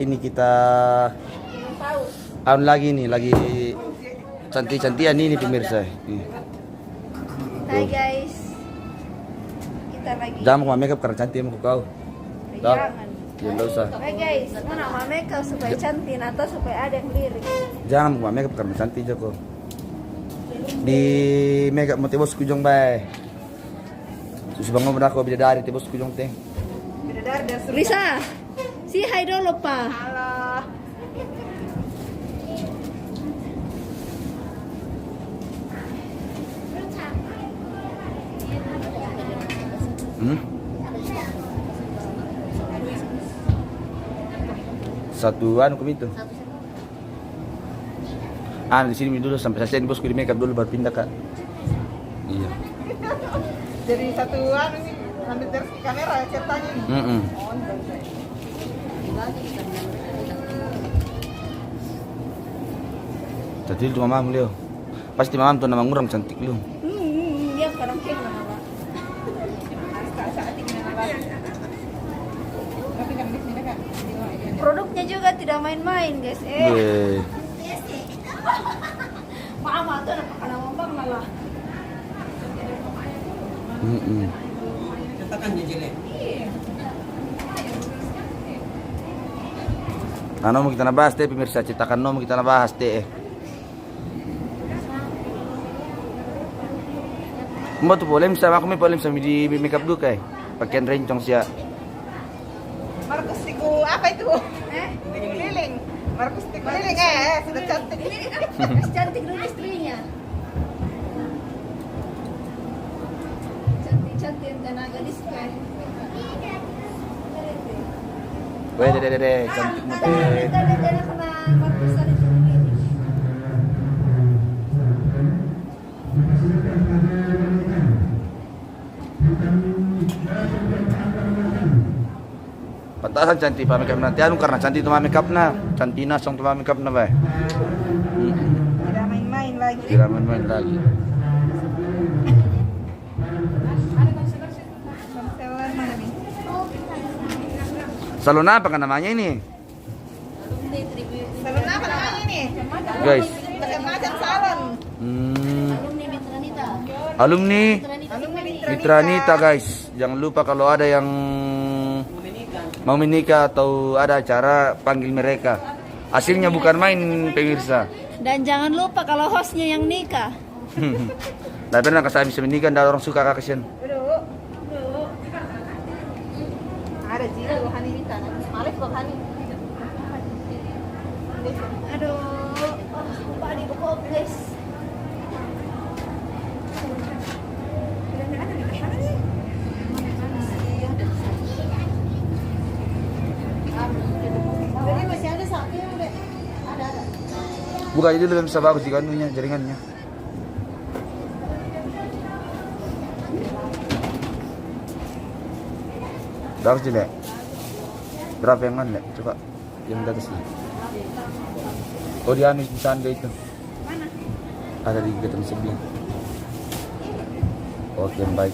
Ini kita lagi nih, lagi cantik-cantian ini pemirsa. Hai guys, kita lagi. Jangan mau makeup karena cantik mau kau. Jangan. Ya enggak usah. Hai guys, mana mau makeup supaya cantik atau supaya ada yang lirik? Jangan mau makeup karena cantik Joko. Di makeup mau tebos kujong bay. Susu bangun berako bidadari tebos kujong teh. Bidadari dan Risa, si hai dulu pak. Halo. Satuan hukum itu. Di sini dulu sampai selesai bosku di makeup dulu baru pindah kak. Iya. Jadi satuan ini sambil terus ke kamera ceritanya. Tadi itu mamam Leo. Pasti mamam tuh nama ngurang cantik lu. Dia sekarang kayak mana pak? Produknya juga tidak main-main guys. Mama tuh apa kana ngomong malah. Katakan jelek. Mau kita nabahas deh pemirsa, cetakan mau kita nabahas deh. Mau tuh boleh sama aku boleh sama di makeup dulu kayak pakaian rencong sih ya. Markus Tiku apa itu? Liling. Markus Tiku liling sudah cantik. Cantik dulu istrinya. Cantik dan gadis kan. Weh deh, cantik mute. Dada kena Markus ada di sini. Patasan cantik pak makeup nanti anu karena cantik tuh makeup na, cantina song tuh makeup na bay. Tidak main-main lagi. Tidak main-main lagi. Konseler mana nih? Salon apa kan namanya ini? Salon apa namanya ini? Guys. Macam-macam salon. Alumni Alumni Mitra Nita guys. Jangan lupa kalau ada yang mau menikah atau ada acara panggil mereka. Hasilnya bukan main pemirsa. Dan jangan lupa kalau hostnya yang nikah. Nah pernah kasih bisa menikah, ada orang suka kakasian. Aduh. Ada jiwa Hani Nita. Malik kok Hani. Aduh, lupa di buku guys. Jadi masih ada satu yang udah ada. Buka aja dulu bisa bagus di kanunya, jaringannya. Bagus juga. Berapa yang mana? Coba yang di atas nih. Oh di anu di sana itu. Mana? Ada di gatan sebelah. Oke baik.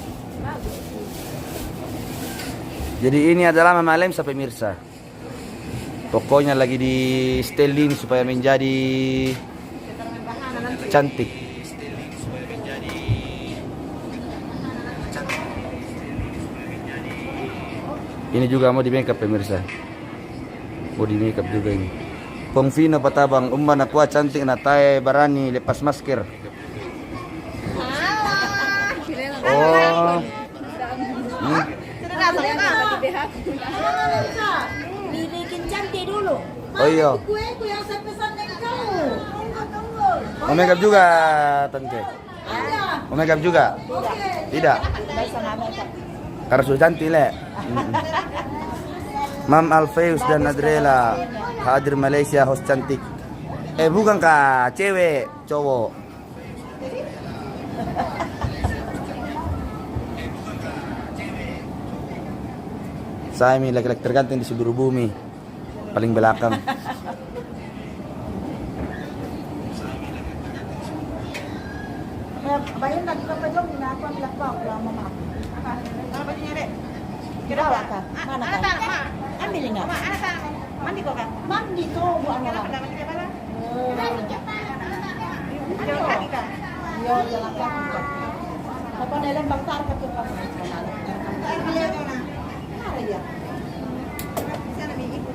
Jadi ini adalah Mama Lem sampai pemirsa. Pokoknya lagi di styling supaya menjadi cantik. Ini juga mau di makeup pemirsa. Mau di makeup juga ini. Pong Vino patabang umma na kuat cantik na tayo barani lepas masker. Oh. Bikin cantik dulu. Oh iya. Kueku yang saya pesan dari kamu. Mau makeup juga tante. Mau makeup juga? Tidak. Karena sudah cantik le. Mam Alfeus dan Adrela hadir Malaysia host cantik. Bukan kak, cewek, cowok. Saya ini laki-laki terganteng di seluruh bumi, paling belakang. Bayar lagi berapa jam ini aku ambil laptop lama mama. Apa bajunya dek? Kira apa? Mana kan? Ambil enggak? Mandi kok kan? Mandi tuh bu anak. Kenapa mandi ke mana? Jalan Jalan kaki kan? Iya, jalan kaki kan. Apa nelen bang tar ke kan? Iya mana? Ada ya. Sana nih ibu.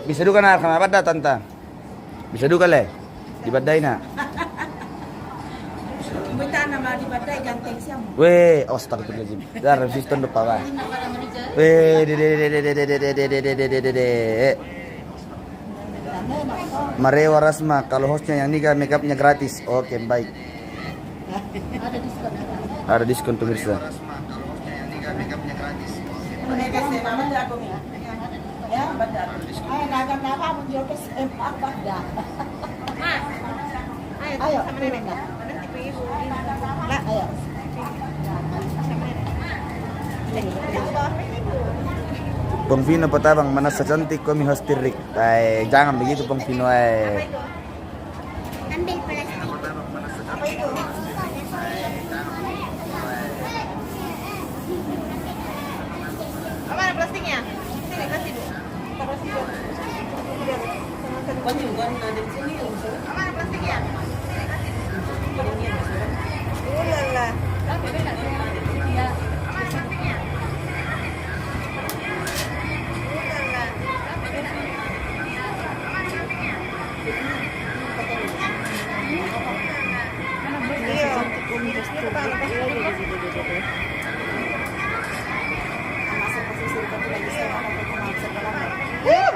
Bisa duka na kama bada tanta. Bisa duka le. Di badai na. Minta nama di badai ganteng siam. Weh, astagfirullahaladzim. Dar resisten lupa ba. Weh, de. Marewa Rasma, kalau hostnya yang nikah make upnya gratis. Oke, baik. Ada diskon. Ada diskon pemirsa. Mereka sih mama jago nih. Ya, badar. Ayo dagang apa menjual ke sepak badar. Mas. Ayo, Ayo, sama nenek. turun, Nak. Nanti ke ibu. Lah, ayo. Pong Vino Patabang, mana secantik kami hostirik. Jangan begitu Pong Vino. Ambil plastik. Apa itu? Mana plastiknya? Sini kasih dulu. Taruh sini. Kunjungan ada di sini. Mana plastiknya? Ulala.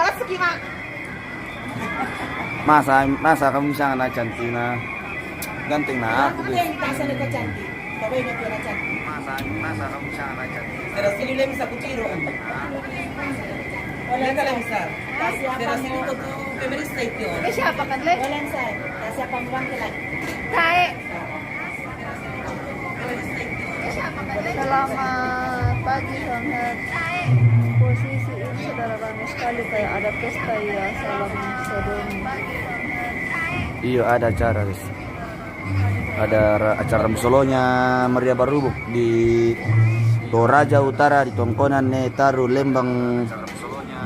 Masuk gimana? Masa kamu bisa anak cantik na. Ganteng na aku Aku deh. yang tak sana cantik. Tapi ini kira cantik. Masa kamu bisa anak cantik. Terus ini lang sa kutiro. Walang Wala ka sa. lang sa. Kasi apa Terus ini mo? ko to memory state yun. Eh, siapa kan, Le? Walang sa. Kasi apa mo bang kilala? Tae. Selamat pagi Sangat. Posisi ini saudara ramai sekali kayak ada pesta ya. Salam sodomi. Iya ada acara guys. Ada acara solonya Maria Barubuk di Toraja Utara di Tongkonan Netaru Lembang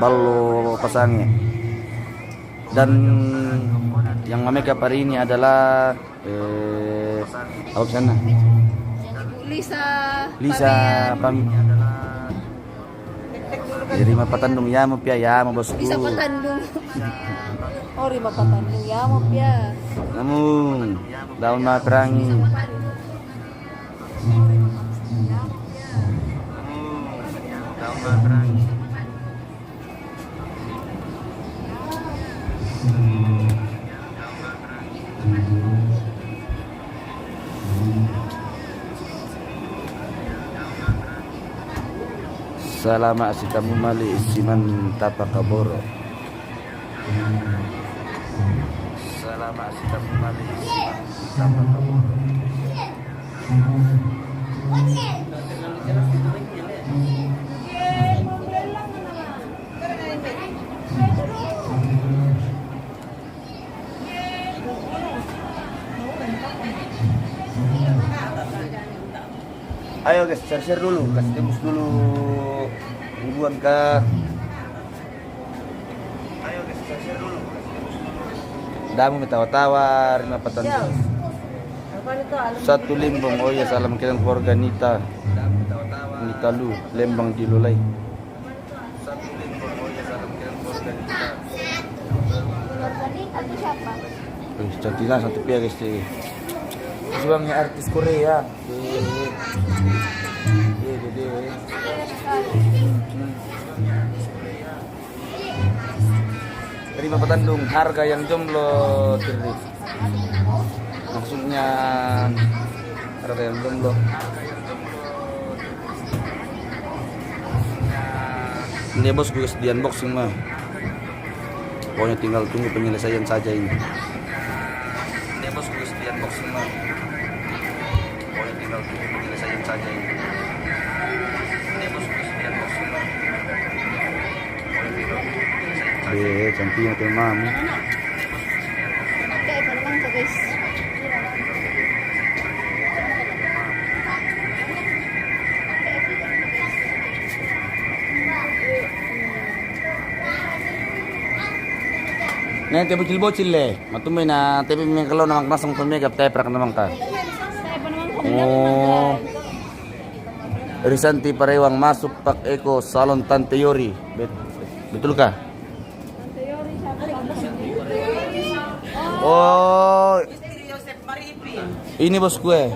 Ballo Pasange. Dan yang make-up hari ini adalah apa sana? Lisa Pami. Rima Patandung ya mo pia ya mo bosku. Lisa Patandung. Oh, Rima Patandung ya mo pia. Namun daun maperangi. Daun maperangi. Salama asitamu mali isiman tapakaboro. Salama asitamu mali isiman tapakaboro. Ayo guys, share dulu, kasih tembus dulu mingguan kah? Ayo guys, share dulu. Damu tawa-tawa, Rima Patandung. Satu Lembang, oh ya salam kenal keluarga Nita. Nita Lu, Lembang di Lulai. Satu Lembang, oh ya salam kenal keluarga Nita. Tadi aku siapa? Cantiklah satu pihak guys. Sebabnya artis Korea. Rima Patandung, harga yang jomblo tiri. Maksudnya harga yang jomblo. Ini bos gue di unboxing mah. Pokoknya tinggal tunggu penyelesaian saja ini. Ini bos gue di unboxing mah. Pokoknya tinggal tunggu penyelesaian saja ini. Ini bos gue di unboxing mah. Pokoknya tinggal tunggu penyelesaian Cantiknya tuh mami. Kayak kalau kan guys. Nah, tiap bocil-bocil le. Matumay na tiap may kalau namang masang pamigap tayo prak namang ka. Oh. Risanti Parewang masuk Pak Eko Salon Tante Yori. Betul kah? Oh, Istri Joseph Maripi. ini bos gue.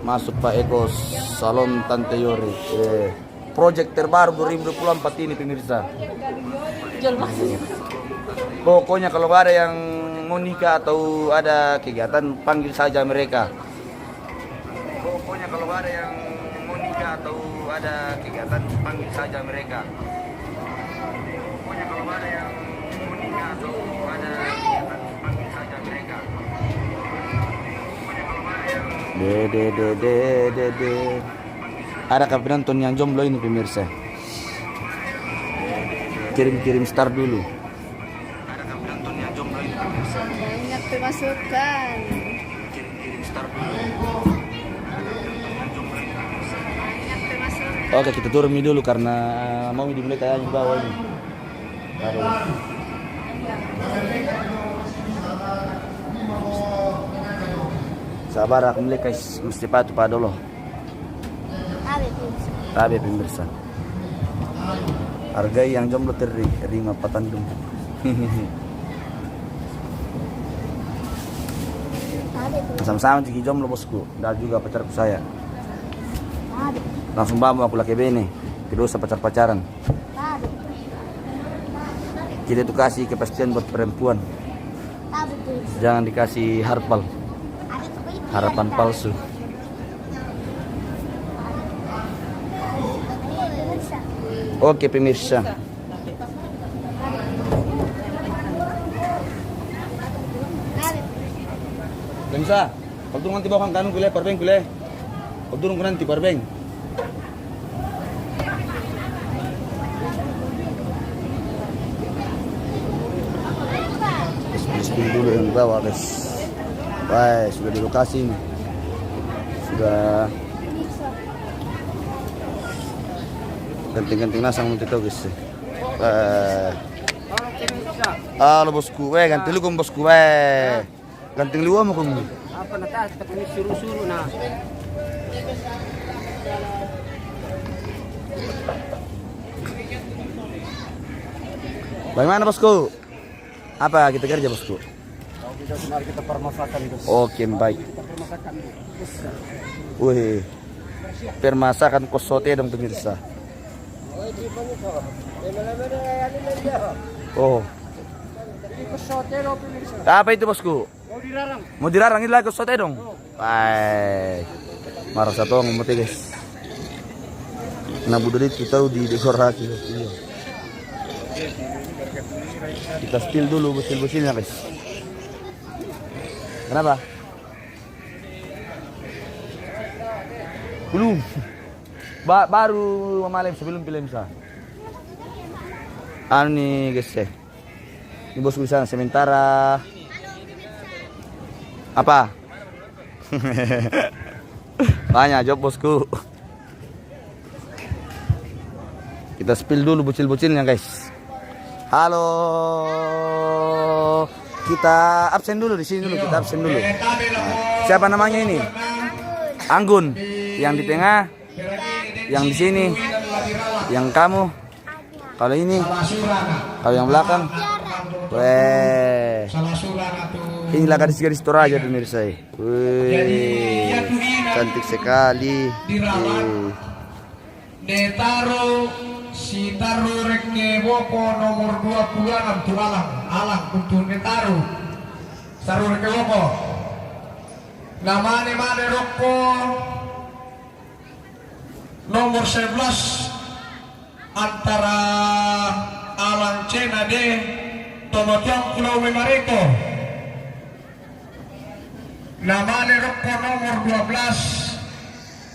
Masuk Pak Eko Salon Tante Yori. Project terbaru 2024 ini pemirsa. Pokoknya kalau ada yang mau nikah atau ada kegiatan, panggil saja mereka. Pokoknya kalau ada yang mau nikah atau ada kegiatan, panggil saja mereka. Pokoknya kalau ada yang mau nikah atau ada kegiatan, panggil saja mereka. Pokoknya kalau ada yang ada penonton yang jomblo ini pemirsa. Kirim star dulu. Banyak pemasukan. Oke, kita turun dulu karena mau dimulai kayak yang bawah ini. Sabar, aku mulai guys, mesti patu pada dulu. Tabe pemirsa. Harga yang jomblo terima patandung. Sama-sama jadi jomblo bosku, dan juga pacarku saya. Langsung bawa aku laki bene, kedua pacar-pacaran. Kita itu kasih kepastian buat perempuan. Jangan dikasih harapan palsu. Oke pemirsa. Pemirsa, pagdurong nanti bawa kang kanong kule, parbeng kule. Pagdurong ko nanti parbeng. Spin dulu yang bawah guys. Baik, sudah di lokasi ini. Sudah ganting-ganting nasang mo dito guys. Halo bosku, ganti lu kong bosku, ganting luwa mo kong. Apa na tayo? Kami suru-suru na. Bagaimana bosku? Apa kita kerja bosku? Kita permasakan itu. Oke, baik. Wih, permasakan kosote dong pemirsa. Oh. Apa itu bosku? Mau dirarang ini lagi kosote dong. Baik. Marah satu orang mati guys. Nah budaya kita di dekorasi. Kita spill dulu busil-busilnya guys. Kenapa? Belum. Baru malam sebelum film sah. Anu nih guys ya. Ini bosku di sana sementara. Apa? Banyak job bosku. Kita spill dulu bucil-bucilnya guys. Halo. Kita absen dulu di sini dulu, kita absen dulu. Siapa namanya ini? Anggun. Yang di tengah, yang di sini, yang kamu. Kalau ini, kalau yang belakang. Weh. Inilah gadis-gadis Toraja pemirsa. Wih. Cantik sekali. Netaro si Taro Rekne Boko nomor 26 alang untuk Netaro Taro Rekne Boko namanya Mane Roko nomor 11 antara alang Cena de Tonotiang Pulau Memareko namanya Roko nomor 12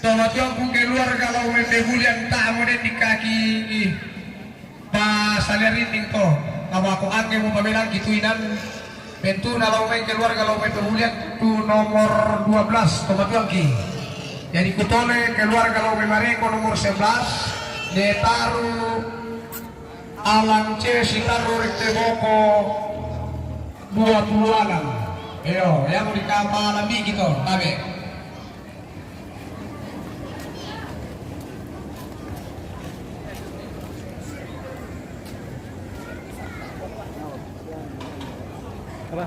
Tomatong kung keluar kalau mende bulian tamu di kaki pas salirin to Kamu ake mo pabilang kituinan. Bentu na laumay keluarga laumay pemulian tu nomor 12 Tomatuangki. Jadi kutole keluarga laumay Mareko nomor 11 Detaru Alang C Sitaru Rekteboko 26. Ayo, yang di kapal lebih gitu, tabe. Apa?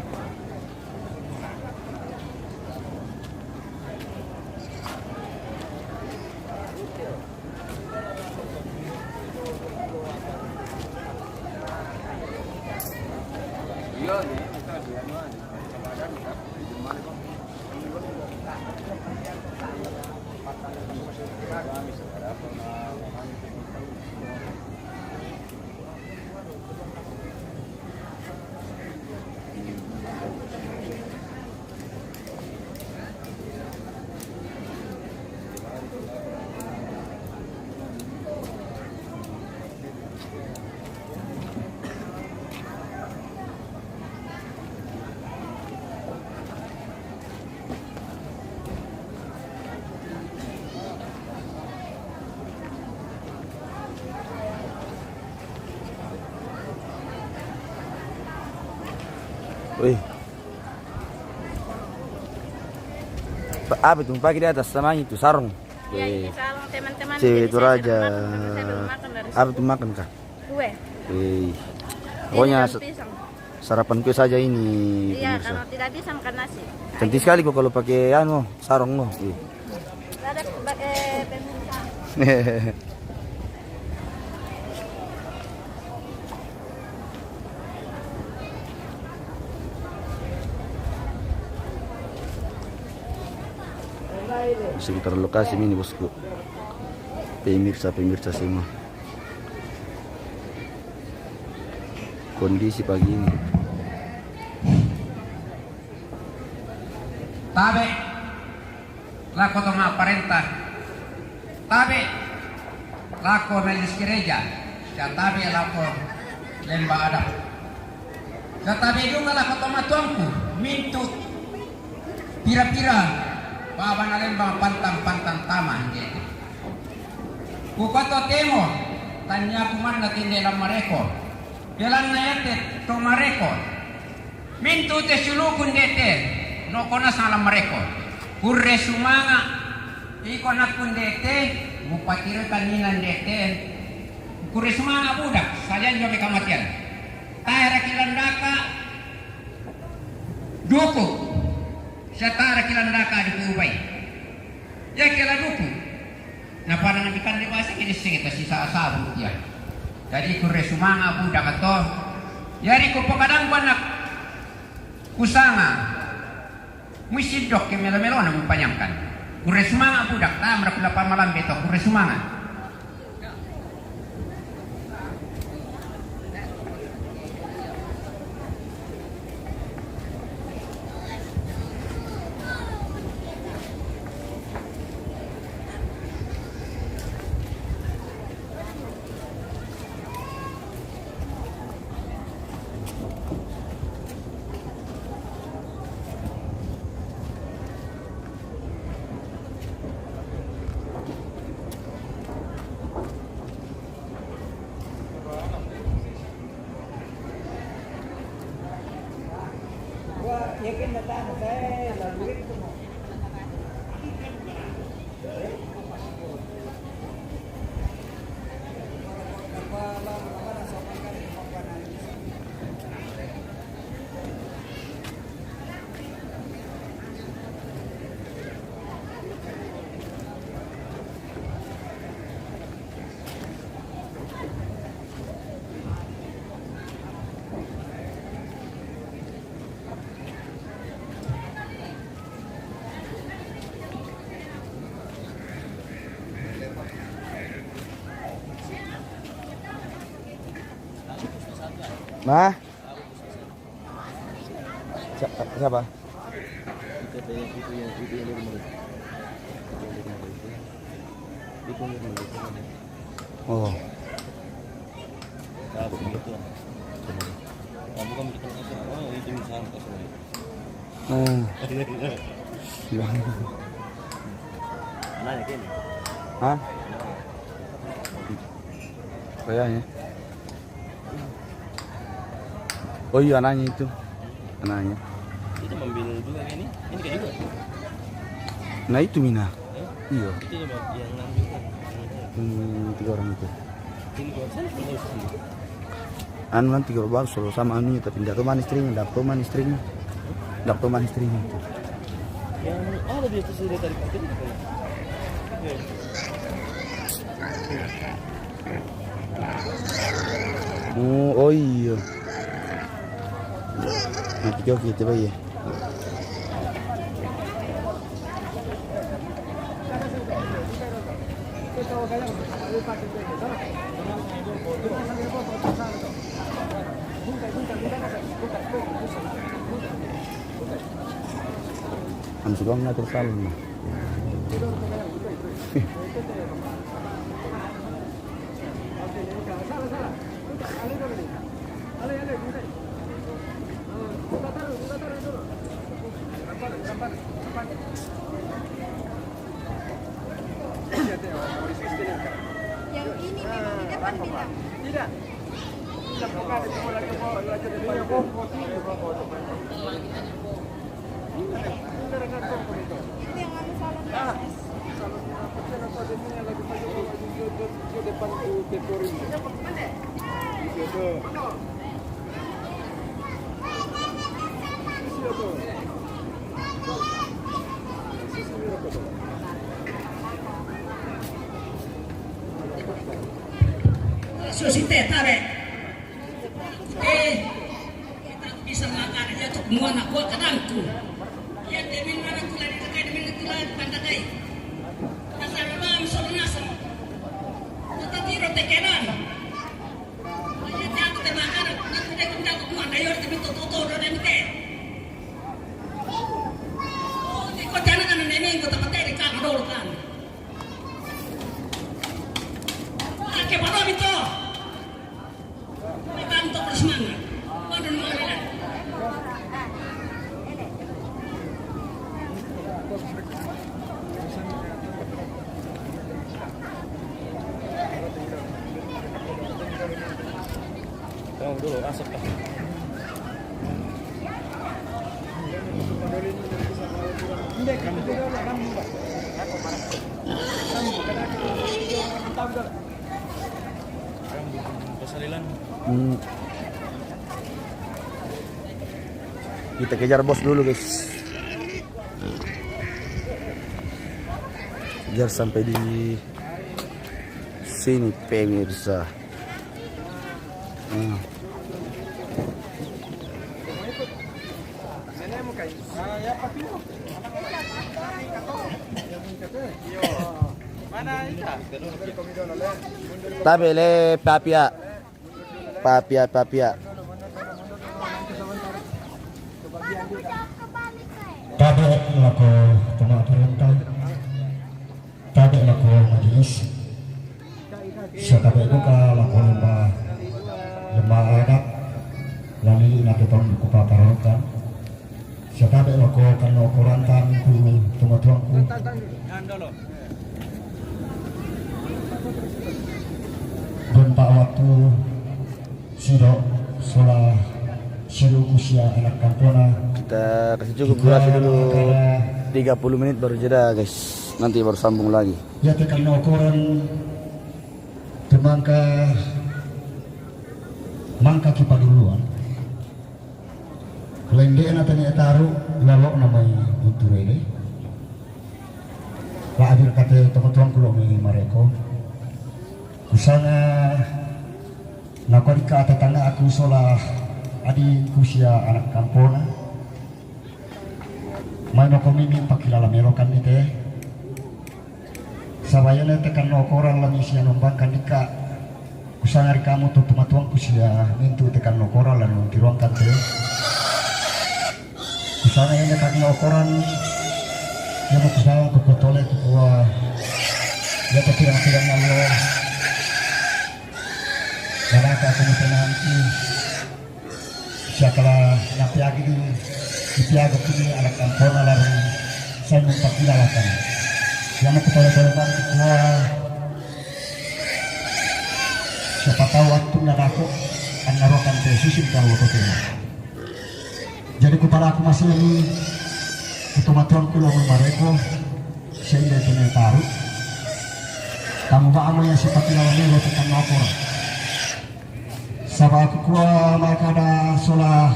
Wih. Apa itu pagi di atas sama itu sarung? Ya, ini sarung teman-teman. Cewek itu raja. Saya belum makan dari Apa itu makan kah? kue. Wih. Pokoknya Ini daun pisang. sarapanku saja ini. Iya, pemirsa. kalau tidak bisa makan nasi. Cantik sekali kok kalau pakai sarung loh. Wih. Ada pemirsa. Di sekitar lokasi ini bosku. Pemirsa semua. Kondisi pagi ini. Tabe lako toma perintah. Tabe lako majelis gereja. Dan tabe lako lembah adat. Dan tabe juga lako toma tuanku. Mintu pira-pira baba na lembang pantang tama. Kukato temo tanya kuman na tindelang mareko. Jalan na yate to mareko. Mintu te sulukun dete. No konas alam mereka. Kurre sumanga iko nak kundete mupakira kaninan dete. Kurre sumanga budak saja jobe kamatian. Tahera kilandaka duku. Satara kilandaka di kubai. Ya kila duku. Na parang ikan di basa kini singita sisa asabu ya. Jadi kurre sumanga budak ato. Yari ko pakadang banak kusanga. Mesti dok ke melo-melo na mempanyamkan. Kure sumanga budak tamra kula pamalam beto kure sumanga. Ma? Siapa? Oh. Anaknya gini. Hah? Kayaknya. Oh iya anaknya itu. Anaknya. Itu mobil juga ini kayak juga. Nah itu Mina. Iya. Itu yang ngambil kan. 3 orang itu. Ini gua sana punya sini. Anu nanti kalau baru solo sama anunya tapi tidak teman istrinya, tidak teman istrinya. Tidak teman istrinya itu. Yang ada dia tuh sudah tarik itu. Oh iya. Nanti jauh kita ya. Ang sigong na tersalon na. Yang ini memang di depan bilang. Tidak. Itu yang ada salon bisnis. Susite tabe. Kita bisa makan aja untuk mua anak gua kananku. Ya demin mana kula di dekat demin kula pandakai. Pasal bang sornasa. Kita tiro tekenan. Aja tak temakan, kita tidak kumanda dayor demin toto do demite. Oh, di kota kan nenek kota pateri kan dor kan. Ake pada itu. Tanto bersemangat. Waduh mengalir. Tolong dulu asap ya. Pasalilan. Kita kejar bos dulu guys. Kejar sampai di sini pemirsa. Tabele papia. Papia. Tabe lako pematuran tabe lako majelis setabe itu ka lako lembah adat lalu nanti tahun buku paparokan setabe lako kan korantan ku tumatuanku dan pak waktu siro sola siro usia anak kampona. Kita kasih cukup durasi dulu 30 menit baru jeda guys. Nanti baru sambung lagi. Ya tekan ukuran temangka mangka kipa duluan. Lende na tani taruh lalu namanya untuk ini. Lah akhir kata teman-teman kulo mengi mareko. Kusana nakorika tetangga aku solah adi kusia anak kampona. Main komini pakilala melokan ite. Sabayana tekan nokoran lami sia nombangkan dika. Kusangari kamu tuh tematuang kusia mintu tekan nokoran lalu tiruangkan te. Kusana yang tekan nokoran yang kusana kepotole kepua. Ya terkirang-kirang Allah. Karena aku nanti Siakala napiagi di piago kini anak kampung lalu saya mempakilalakan. Yang aku boleh bantu semua. Siapa tahu waktu nadaku anarokan precision kalau waktu itu. Jadi kepada aku masih ini ketumatuan kulo mereka sehingga itu taruh. Kamu bawa yang seperti lawan ini tentang lapor. Sabah aku kuah mereka ada solah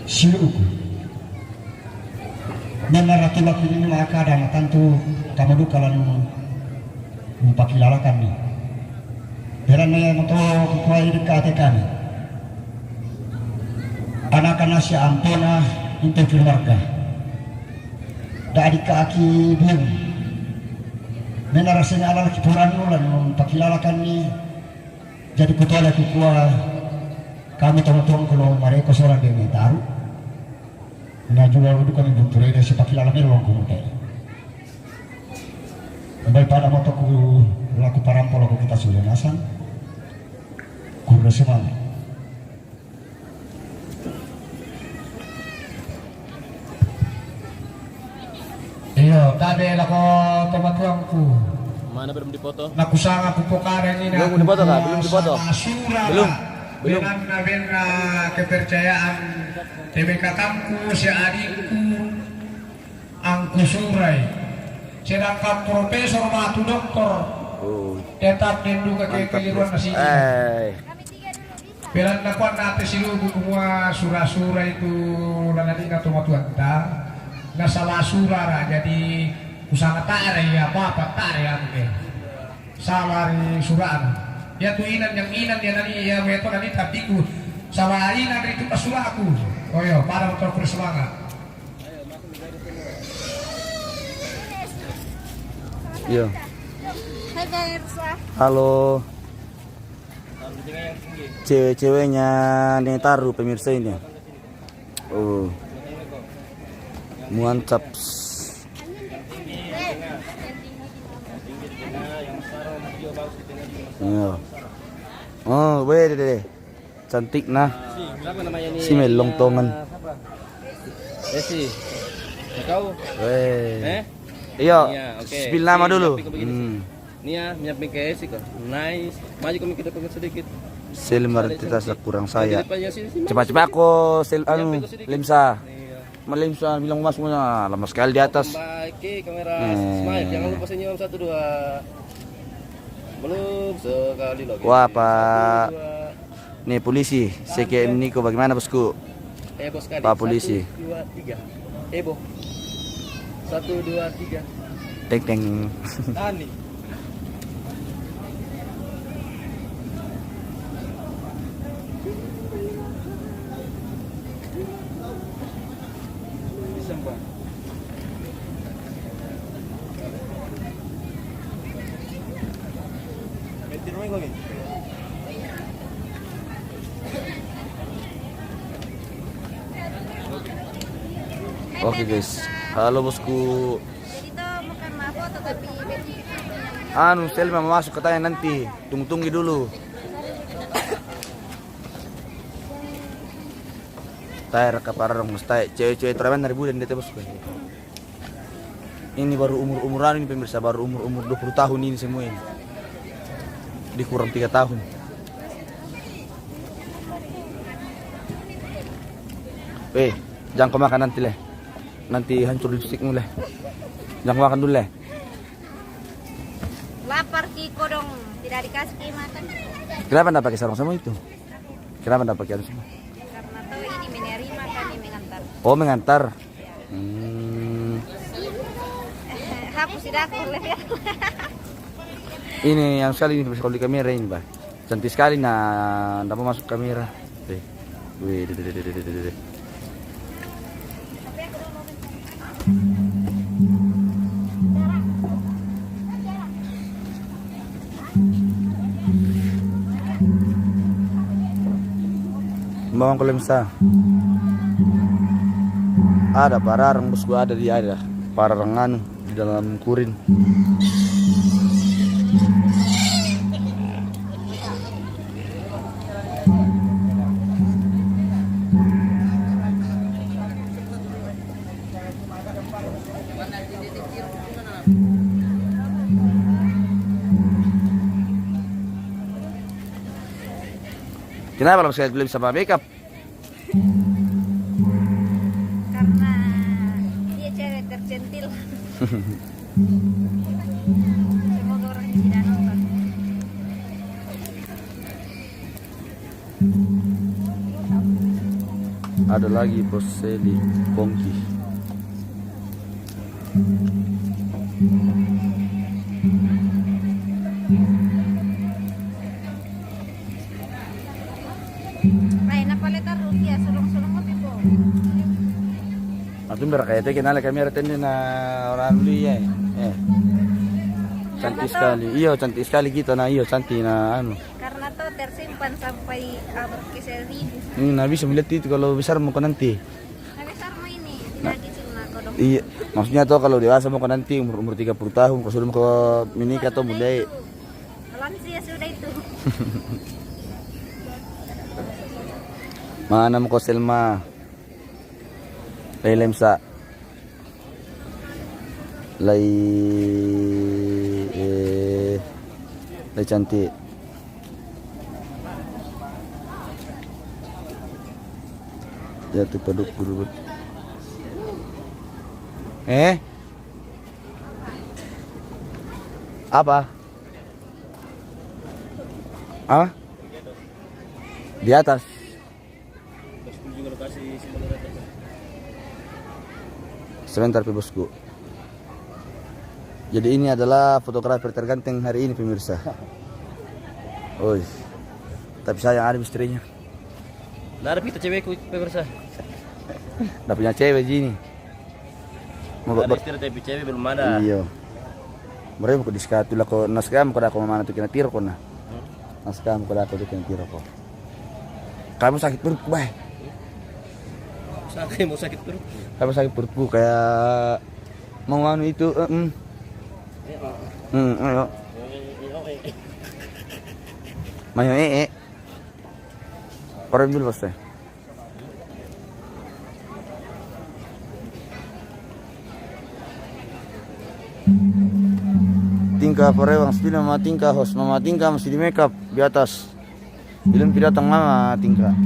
siluku. Nana laki-laki ini mereka ada tentu kamu dukalan mempakilalakan nih. Karena yang untuk kuah dekat kami. Anak-anak si ampona untuk keluarga. Dari kaki biung. Nana rasanya ala kipuran ulan mempakilalakan nih. Jadi kutola kukua kami tolong kalau mereka seorang dia taruh. Nah juga udah kami bunturai dari sepak lalamnya ruang kumute. Baik pada motoku laku parampol aku kita sudah nasan. Kurang semangat. Iyo, tadi lako tomatuangku. Mana belum dipoto? Nakusanga kupokaran ini. Belum dipoto kah? Belum dipoto? Belum. Belum. Dengan kepercayaan TBK kampku, si adikku, angku surai. Sedangkan profesor matu doktor tetap menduga kekeliruan nasi. Pelan nakuan nate silugu semua surah-surah itu nanti nggak tunggu tuanta. Nggak salah surah jadi usaha tak ya apa tak ya mungkin salah suraan ya tuh inan yang inan dia nanti ya weto nanti tapi ku salah inan itu pas surahku oh yo para motor bersemangat. Iya. Hai guys. Halo. Cewek-ceweknya nih taruh pemirsa ini. Oh. Mantap. Iya. Oh, deh. Cantik nah. Siapa namanya ini? Si melong tongan. Desi. Kau? Weh. Iya. Oke. Spill nama dulu. Nih ya, menyamping ke Esi kok. Nice. Maju kami kita pengen sedikit. Selebrititas kurang saya. Cepat-cepat aku limsa. Melimsa bilang mas punya lama sekali di atas. Baik, kamera smile. Jangan lupa senyum 1 2. Belum sekali lagi. Wah, Pak. Nih polisi, CKM Niko bagaimana bosku? Bos sekali. Pak polisi. 1 2 3. Bos. 1 2 3. Teng. Tani. Oke guys, halo bosku. Jadi tuh bukan foto tapi Selma mau masuk katanya nanti. Tunggu dulu. Tayar kaparang mustai. Cewek-cewek terawan dari bulan dia bosku. Ini baru umuran ini pemirsa, baru umur 20 tahun ini semua ini. Dikurang 3 tahun. Jangan kau makan nanti leh. Nanti hancur lipstikmu leh. Jangan makan dulu leh. lapar Kiko dong, tidak dikasih makan. Kenapa anda pakai sarung semua itu? Kenapa anda pakai semua? Karena tuh ini menerima kan ini mengantar. Oh mengantar. Hapus tidak aku lihat. Ini yang sekali ini kalau di kamera ini bah. Cantik sekali nah, anda mau masuk kamera. Wih. Bawang kelemsa. Ada pararang bosku, ada pararangan di dalam kurin. Kenapa lo sekali beli sama makeup? Karena dia cewek tercentil. Semoga orang ini tidak nonton. Ada lagi bos Seli Pongki. Ay, napalitan rupiah, sulong-sulong mo po. Atau kayak itu kenal kamera tadi na orang dulu ya. Cantik sekali. Iya, cantik sekali kita nah iya cantik na anu. Karena to tersimpan sampai abad ke 1000. Nah bisa melihat itu kalau besar mau ke nanti. Nah, besar mo ini, lagi cuma kodok. Iya, maksudnya tuh kalau dewasa mau ke nanti umur 30 tahun, kalau sudah mau ke menikah atau mulai. Lansia sudah itu. Mana mo ko Selma? Lay sa lay cantik. Jatuh paduk berubah. Apa? Ah? Di atas. Sebentar bosku. Jadi ini adalah fotografer terganteng hari ini pemirsa. Oi. Tapi sayang ada istrinya. Nah, ada kita cewekku pemirsa. Udah punya cewek gini. Mau Ada istri tapi cewek belum ada. Iya. Mereka mau diskatu lah ko naskam ko da ko mana tu kena tiro ko na. Naskam ko da ko kena tiro ko. Kamu sakit perut, bay. Mau sakit perut. Kamu sakit perutku kayak mau anu itu. Ayo. Mayo Orang dulu bos. Tingkah perewang sepeda mama tingkah host mama tingkah mesti di makeup di atas. Belum datang mama tingkah.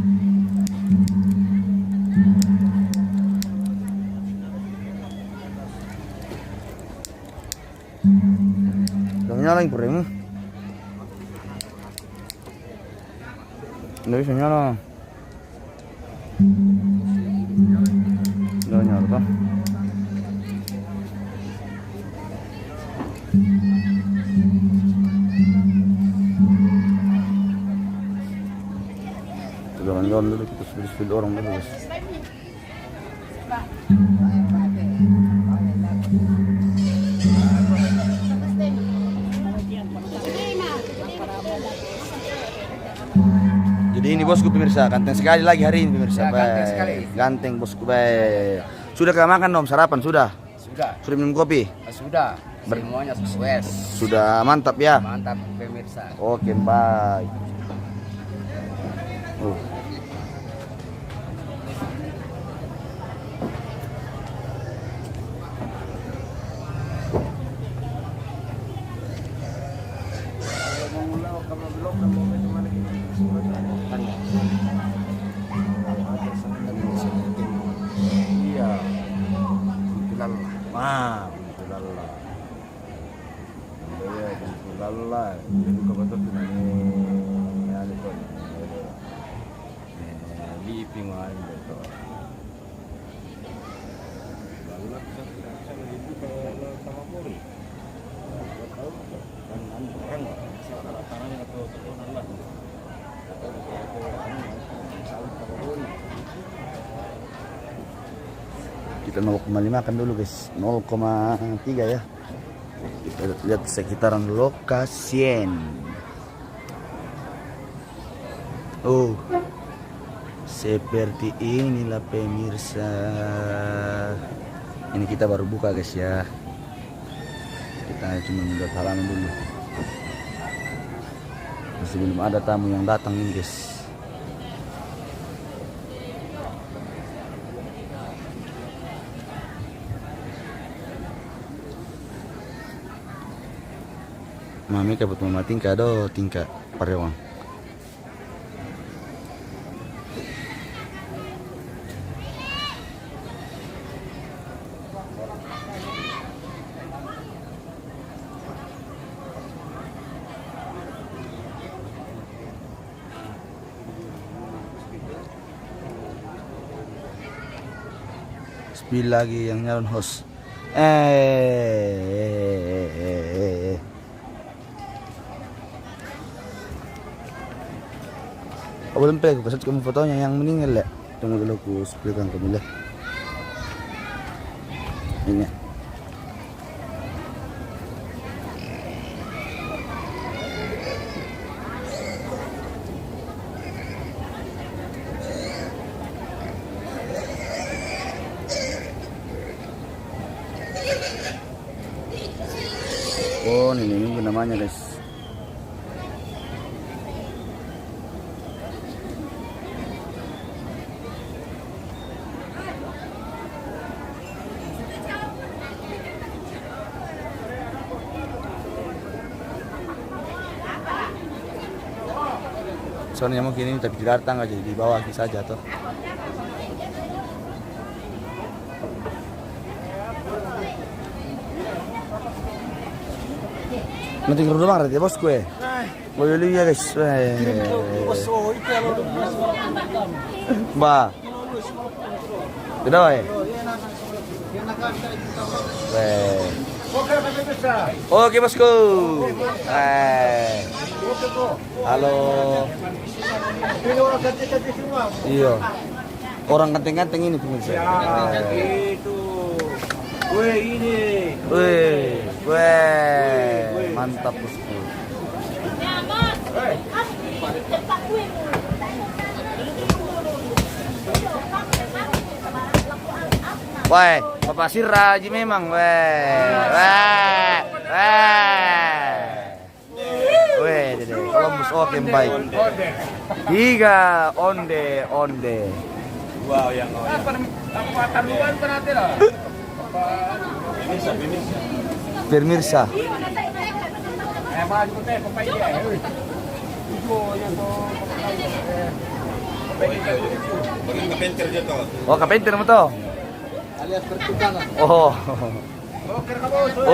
Nyala lagi peremu. Nggak bisa nyala. Nggak nyala pak. Jalan-jalan dulu kita spill orang dulu guys. Jadi ini bosku pemirsa, ganteng sekali lagi hari ini pemirsa. Ya, ganteng sekali. Ganteng bosku baik. Sudah ke makan dong sarapan sudah? Sudah. Sudah minum kopi? Sudah. Semuanya sukses. Sudah mantap ya? Mantap pemirsa. Oke baik. Iya. Bintulallah. Iya, bintulallah. Jadi kebetulan ini ada tuh. Di pinguan itu. Lalu bisa itu kalau sama Polri. Tahu kan orang sekarang atau Allah. Kita 0,5 kan dulu guys, 0,3 ya. Kita lihat sekitaran lokasi. Oh, seperti inilah pemirsa. Ini kita baru buka guys ya. Kita cuma melihat halaman dulu. Masih belum ada tamu yang datang ini guys. Mami kabut mama tingkah do tingkah parewang. Spill lagi yang nyalon host. Belum aku kasih kamu fotonya yang meninggal ya. Tunggu dulu aku spillkan kamu lihat. Ini. Oh, ini namanya guys. Soalnya mungkin ini tapi datang aja di bawah saja tuh. Nanti kerudung banget ya bos gue. Boleh lihat ya guys. Ba. Tidak ya. Oke bosku. Halo. Iya. Orang ganteng-ganteng ini pemirsa. Itu. Weh ini. Weh. Mantap bosku. Weh, Bapak Siraji memang Dede. Columbus oke baik. 3 onde. Wow yang apa taruhan penate lah. Pemirsa. Maju teh papaya. Oh, kapenter mo to. Alias pertukangan. Oh.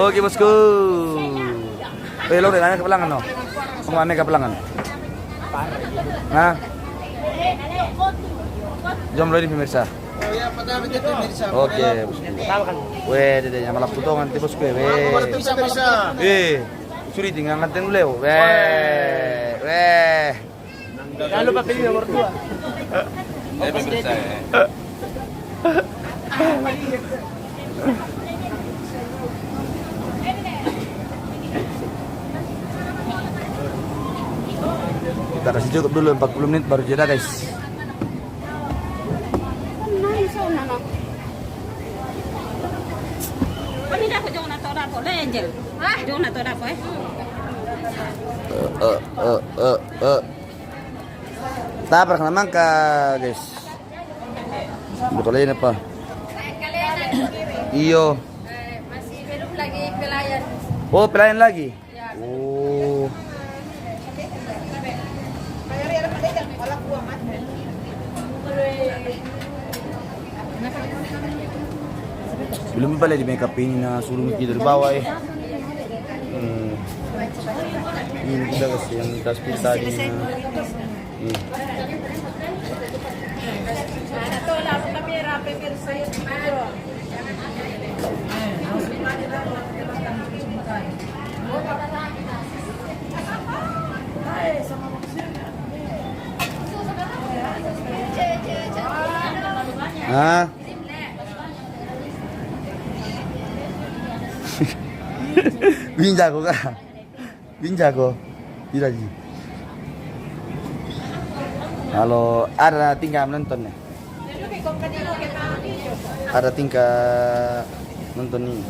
Oke bosku. Lo udah nanya ke pelangan no? Mau aneh ke pelangan? Nah. Jom lo ini pemirsa. Oke, bosku. Weh, dede yang malah potongan ti bosku. Suri tinggal nganteng dulu. Weh. Jangan lupa pilih nomor 2. Pemirsa. Kita kasih cukup dulu 40 menit baru jeda guys. Tabrak naman ka guys. Bukalay na pa. Iyo. Masih belum lagi pelayan. Oh, pelayan lagi? Oh. Belum pala di makeup ini na suruh kita dari bawah eh. Ini kita kasi yang dashboard tadi. Hah? Binjago kah? Binjago? Tidak sih. Kalau ada tinggal menonton ya. Ada tinggal nonton ini.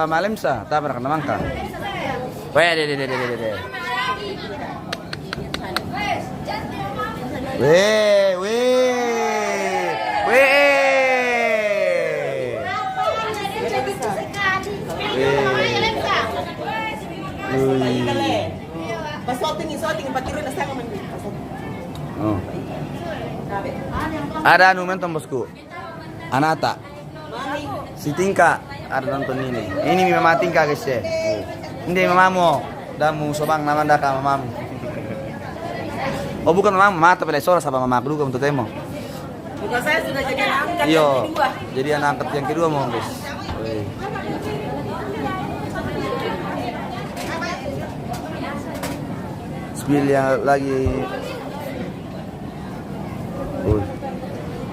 Malam sa, tabrak naman ka. Weh. Oh. Ada anu nonton bosku. Anata. Si Tingka ada nonton ini. Ini mama Tingka guys ya. Ini mamamu. Damu sobang nama daka mamamu. Oh bukan mama, tapi lesora sama mama dulu untuk temo. Bukan saya sudah jadi anak angkat Iya, yang kedua. jadi anak angkat yang kedua mau guys. Wih. Spill yang lagi.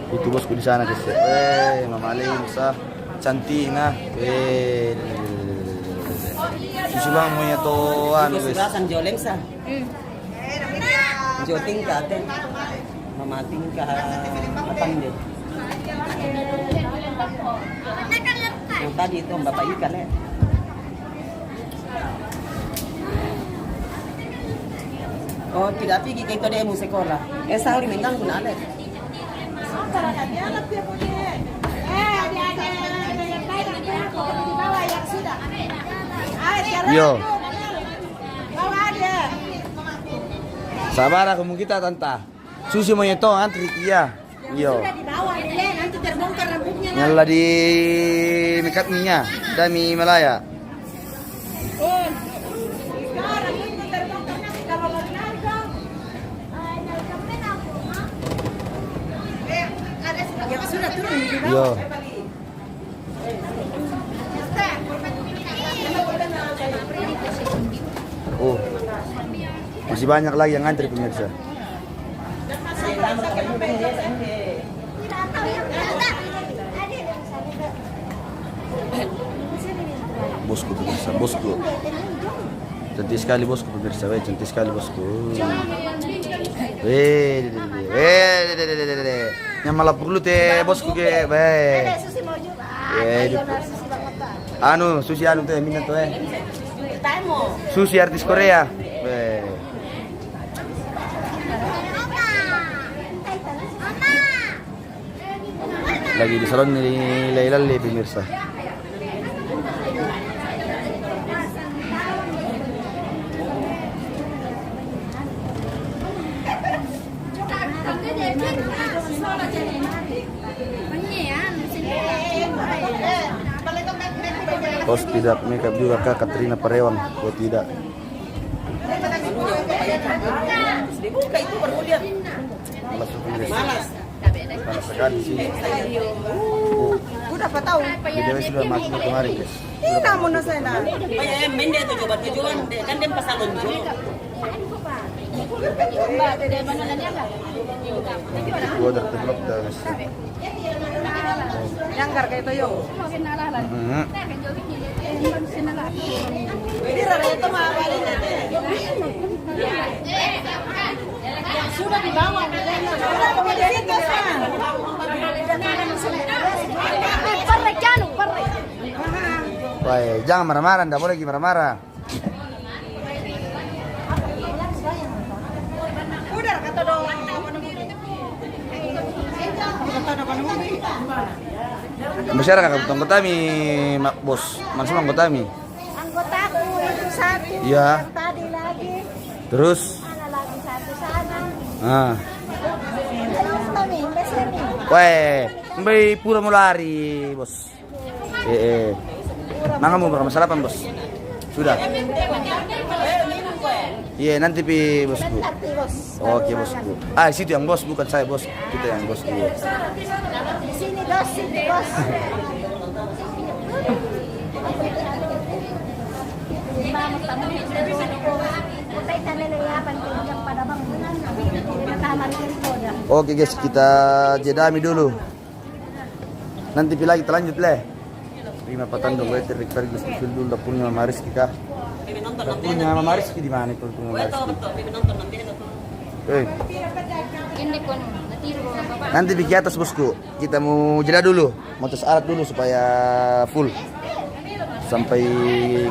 Itu bosku di sana guys. Mama Lisa, cantik nah. Susu bang maunya toan guys. Sudah joleng san. Joting ka atin. Mamating ka matang din. Yang tadi itu Bapak ikan ya. Oh, tidak pergi ke itu demo sekolah. Sahur mengganggu na ale. Yo. Sabar aku mau kita tanta. Susi mau nyeto antri iya. Yo. Nanti terbongkar rambutnya. Nyala di mekat minyak, dami Malaya. Yang sudah turun di bawah. Yo. Oh. Masih banyak lagi yang antri pemirsa. Bosku pemirsa, bosku. Cantik sekali bosku pemirsa, cantik sekali bosku. Yang malah perlu teh bosku ke, anu susi anu teh minat tuh susi artis Korea. Lagi di salon ni Lailali pemirsa. Bos tidak makeup juga Kak Katrina Parewan. Oh tidak. Dibuka itu berkuliah. Malas pemirsa. Malas. Panas sekali sih. Udah apa tahu? Jadi sudah masuk kemarin guys. Ini namun saya nak. Banyak mende tu coba tujuan kan dia pasal lonjo. Gua udah terblok dah guys. Nyangkar kayak itu yo. Ini rada itu mah balik sudah dibawa. Sudah kemudian itu kan. Wah, jangan marah-marah, enggak boleh lagi marah-marah. Udah kata dong. Masyarakat anggota kami, bos. Mana semua anggota kami? Anggotaku itu satu. Iya. Yang tadi lagi. Terus? Mana lagi satu sana. Ah. Terus kami beseni. Weh, mbak pura mau lari, bos. Mangga mau berapa salapan, bos? Sudah. Iya, nanti pi bosku. Oke, bosku. Ah, situ yang bos, bukan saya, bos. Kita yang bos dulu. Di sini dos, sini bos. Oke guys, kita jedami dulu. Nanti pi lagi terlanjut leh. Terima patandong gue terik pergi skill dulu dapurnya Mama Rizky kah? Dapurnya Mama Rizky di mana itu Mama Rizky? Nanti di atas bosku. Kita mau jeda dulu, mau tes alat dulu supaya full. Sampai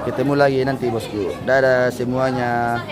ketemu lagi nanti bosku. Dadah semuanya.